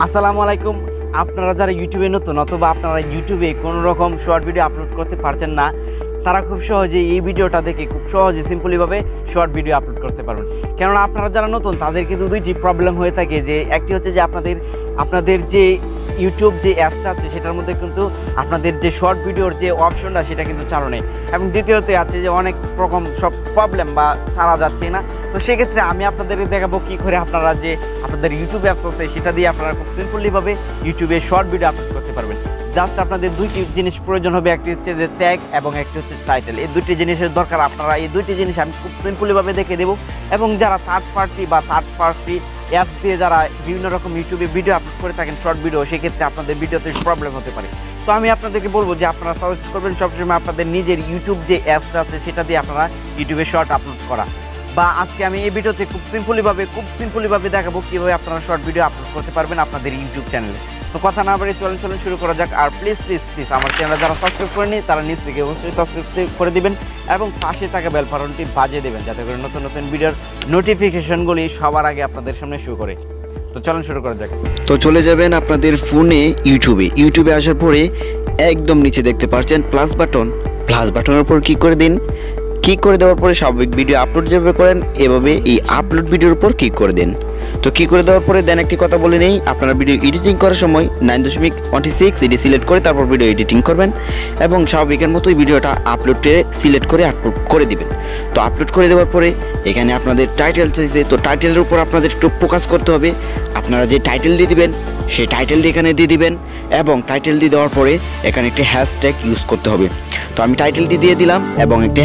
আসসালামু আলাইকুম। আপনারা যারা ইউটিউবে নতুন অথবা আপনারা ইউটিউবে কোনো রকম শর্ট ভিডিও আপলোড করতে পারছেন না, তারা খুব সহজে এই ভিডিওটা দেখে খুব সহজে সিম্পলিভাবে শর্ট ভিডিও আপলোড করতে পারবেন। কেননা আপনারা যারা নতুন তাদের কিন্তু দুইটি প্রবলেম হয়ে থাকে, যে একটি হচ্ছে যে আপনাদের যে ইউটিউব যে অ্যাপসটা আছে সেটার মধ্যে কিন্তু আপনাদের যে শর্ট ভিডিওর যে অপশনটা সেটা কিন্তু চালু নেই, এবং দ্বিতীয়তে আছে যে অনেক রকম সব প্রবলেম বা চালা যাচ্ছে না। তো সেক্ষেত্রে আমি আপনাদের দেখাবো কী করে আপনারা যে আপনাদের ইউটিউব অ্যাপস আছে সেটা দিয়ে আপনারা খুব সিম্পলিভাবে ইউটিউবে শর্ট ভিডিও আপলোড করতে পারবেন। জাস্ট আপনাদের দুইটি জিনিস প্রয়োজন হবে, একটি হচ্ছে যে ট্যাগ এবং একটি হচ্ছে টাইটেল। এই দুইটি জিনিসের দরকার। আপনারা এই দুইটি জিনিস আমি খুব সিম্পলিভাবে দেখে দেবো, এবং যারা থার্ড পার্টি অ্যাপস দিয়ে যারা বিভিন্ন রকম ইউটিউবে ভিডিও আপলোড করে থাকেন শর্ট ভিডিও, সেক্ষেত্রে আপনাদের ভিডিওতে প্রবলেম হতে পারে। তো আমি আপনাদেরকে বলবো যে আপনারা সাজেস্ট করবেন সবসময় আপনাদের নিজের ইউটিউব যে অ্যাপসটা আছে সেটা দিয়ে আপনারা ইউটিউবে শর্ট আপলোড করা। বা আজকে আমি এই ভিডিওতে খুব সিম্পলিভাবে দেখাবো কীভাবে আপনারা শর্ট ভিডিও আপলোড করতে পারবেন আপনাদের ইউটিউব চ্যানেলে। তো কথা না বলে চলুন শুরু করা যাক। আর প্লিজ আমার চ্যানেল যারা সাবস্ক্রাইব করেনি তারা নিজ থেকে অবশ্যই সাবস্ক্রাইব করে দিবেন এবং পাশে থাকা বেল বাটনটি বাজিয়ে দেবেন, যাতে করে নতুন নতুন ভিডিওর নোটিফিকেশনগুলি সবার আগে আপনাদের সামনে শুরু করে। তো চলুন শুরু করা যাক। তো চলে যাবেন আপনাদের ফোনে ইউটিউবে আসার পরে একদম নিচে দেখতে পাচ্ছেন প্লাস বাটনের উপর ক্লিক করে দিন। ক্লিক করে দেওয়ার পরে স্বাভাবিক ভিডিও আপলোড যেভাবে করেন এভাবে এই আপলোড ভিডিওর উপর ক্লিক করে দিন। তো ক্লিক করে দেওয়ার পরে দেন একটি কথা বলে নেই, আপনারা ভিডিও এডিটিং করার সময় 9.16 এটি সিলেক্ট করে তারপর ভিডিও এডিটিং করবেন এবং স্বাভাবিকের মতোই ভিডিওটা আপলোডে সিলেক্ট করে আপলোড করে দিবেন। তো আপলোড করে দেওয়ার পরে এখানে আপনাদের টাইটেল চাইছে, তো টাইটেলের উপর আপনাদের একটু ফোকাস করতে হবে। আপনারা যে টাইটেল দিয়ে দিবেন সেই টাইটেলটি এখানে দিয়ে দিবেন, এবং টাইটেল দিয়ে দেওয়ার পরে এখানে একটি হ্যাশট্যাগ ইউজ করতে হবে। তো আমি টাইটেলটি দিয়ে দিলাম এবং একটি